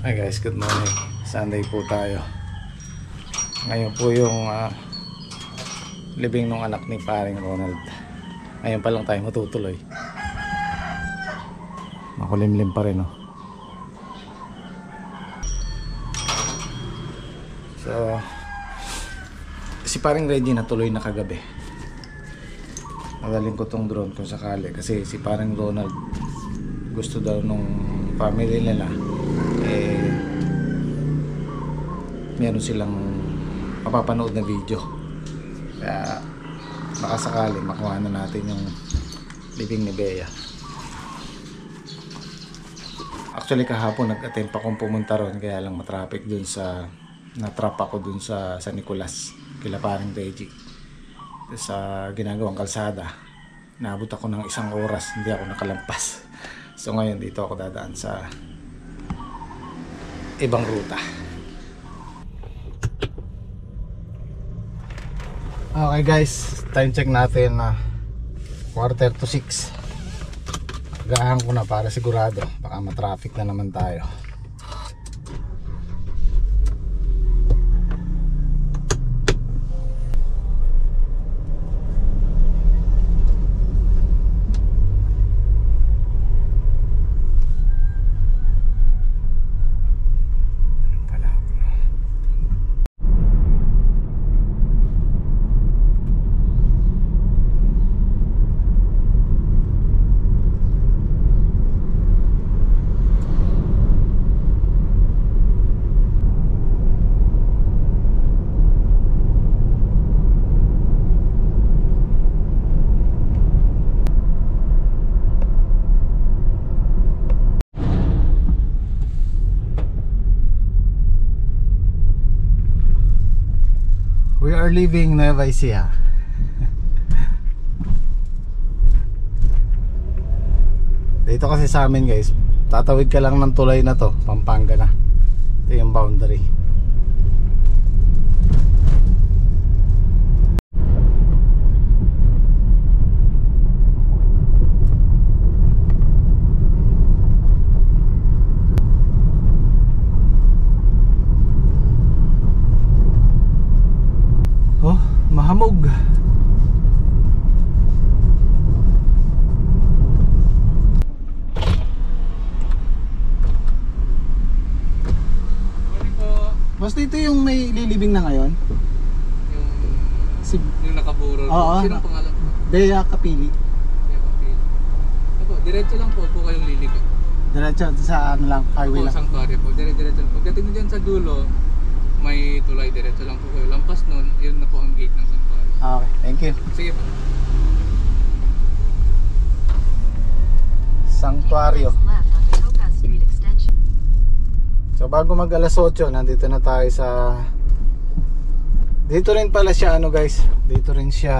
Hi guys, good morning. Sunday po tayo. Ngayon po yung libing ng anak ni paring Ronald. Ngayon pa lang tayo matutuloy. Makulimlim pa rin, oh. So si paring Reggie natuloy na kagabi. Nagaling ko tong drone kung sakali, kasi si paring Ronald gusto daw nung family nila meron silang mapapanood na video, kaya baka sakali makuha na natin yung libing ni Bea. Actually kahapon nag-attempt akong pumunta ron, kaya lang matraffic dun sa natrap ako dun sa Nicolas kila paring Reggie sa ginagawang kalsada. Naabot ako ng 1 oras, hindi ako nakalampas. So ngayon dito ako dadaan sa ibang ruta. Okay guys, time check natin na 5:45. Agahan ko na para sigurado, baka matraffic na naman tayo. We are leaving Nueva Ecija. Dito kasi sa amin guys, tatawid ka lang ng tulay na to, Pampanga na. Ito yung boundary. Oh, mahamog. Basta ito yung may lilibing na ngayon? Yung nakaburol. Oo. Sinong pangalan po? Bea Kapili. Bea Kapili. Ako, diretso lang po kayong liligo. Diretso sa ano lang, highway lang. Sanctuary po. Diretso lang. Pagdating mo dyan sa dulo, may tulay, diretso lang po kayo. Lampas nun, yun na po ang gate ng Sanctuary. Okay, thank you. Sige po. Sanctuario. So bago mag alas 8, nandito na tayo sa, dito rin pala siya ano guys, dito rin siya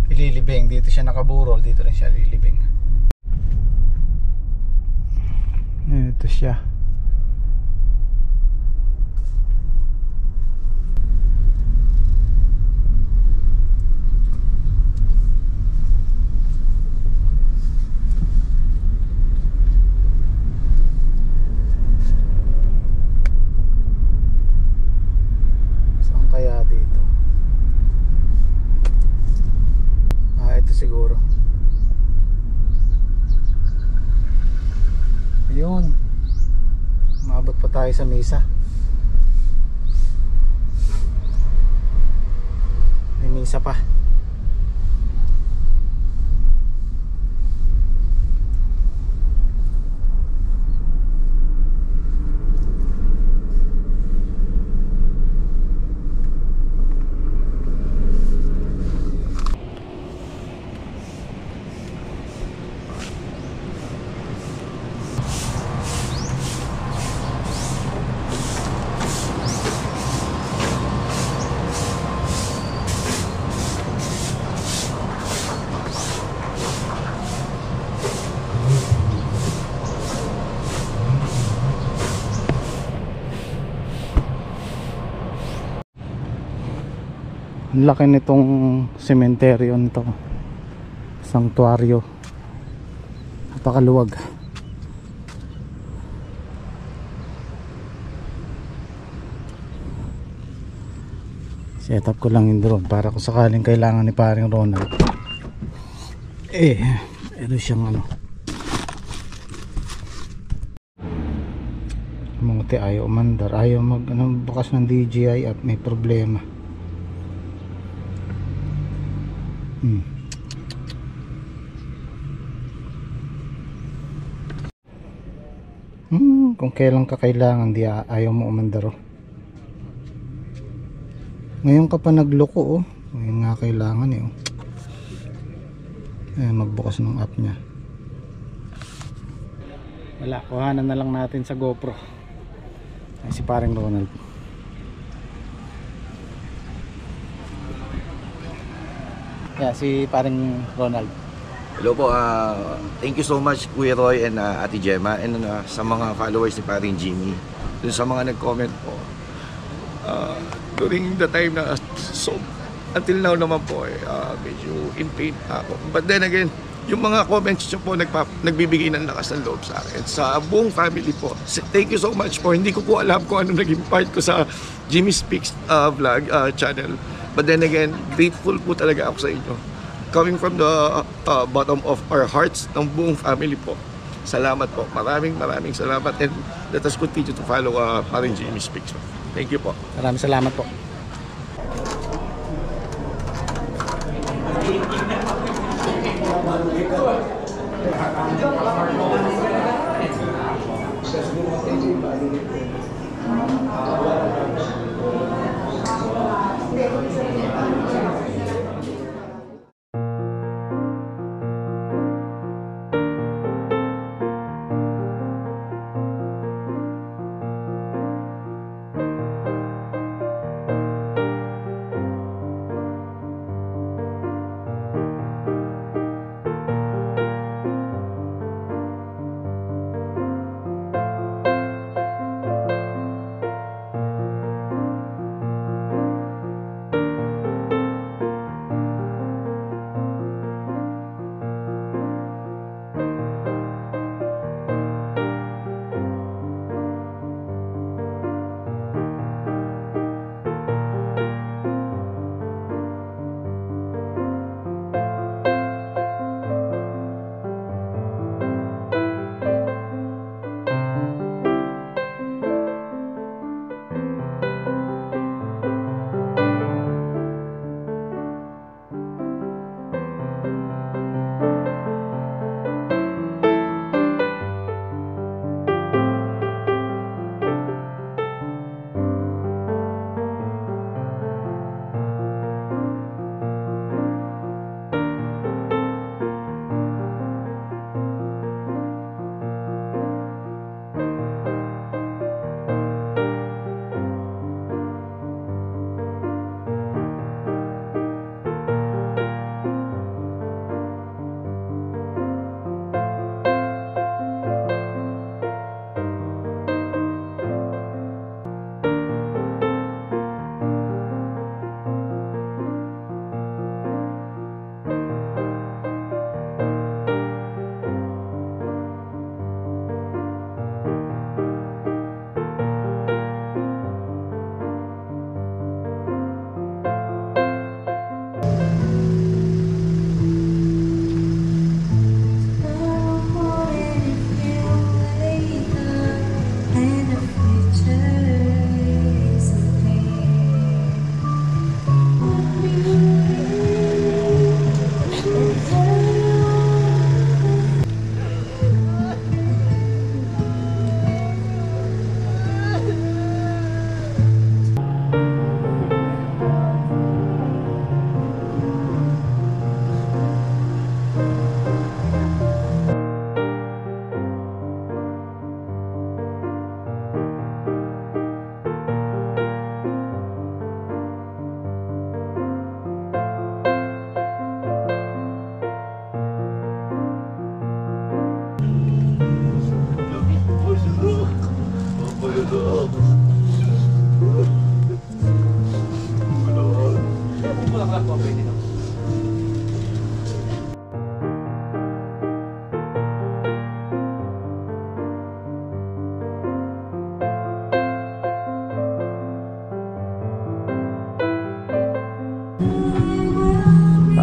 ililibing, dito siya nakaburol, dito rin siya ililibing. Ito siya. Kaya dito ito siguro, ayun, maabot pa tayo sa misa. May misa pa. Ang laki nitong sementeryo nito, sanctuaryo, napakaluwag. Set up ko lang yung drone para kung sakaling kailangan ni paring Ronald. Ano siyang ano. Munguti ayaw umandar. Ayaw mag bukas ng DJI at may problema. Kung kailan ka kailangan ayaw mo umandar. Ngayon ka pa nagloko ngayon nga kailangan magbukas ng app niya. Wala, kuhanan na lang natin sa GoPro. Ay, si paring Ronald. Si paring Ronald. Hello po, thank you so much Kuya Roy and Ate Gemma and sa mga followers ni paring Jimmy. Dun sa mga nag-comment po. During the time na so until now naman po medyo in pain ako. But then again, yung mga comments nyo po nagbibigay ng lakas ng loob sa akin. Sa buong family po. Thank you so much po. Hindi ko po alam kung ano naging part ko sa Jimmy Speaks vlog channel. But then again, grateful po talaga ako sa inyo. Coming from the bottom of our hearts ng buong family po. Salamat po. Maraming salamat and let us continue to follow paring Jimmy Speaks. Thank you po. Maraming salamat po.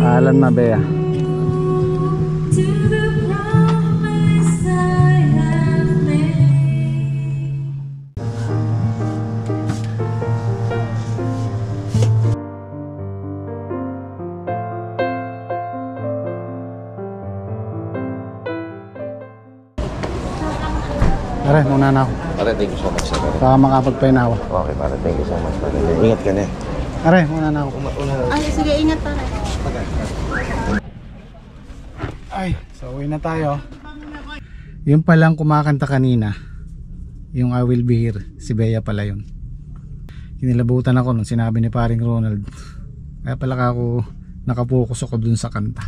Alan Mabea. Pare, muna na ako. Pare, thank you so much. Baka makapagpainawa. Okay, pare, thank you so much. Pare. Ingat ka na eh. Pare, muna na ako. Ay, sige, ingat pare. Ay, so uwi na tayo. Yung palang kumakanta kanina, yung I Will Be Here, si Bea pala yun. Kinilabutan ako nung sinabi ni paring Ronald. Kaya pala ako nakapokus ako dun sa kanta.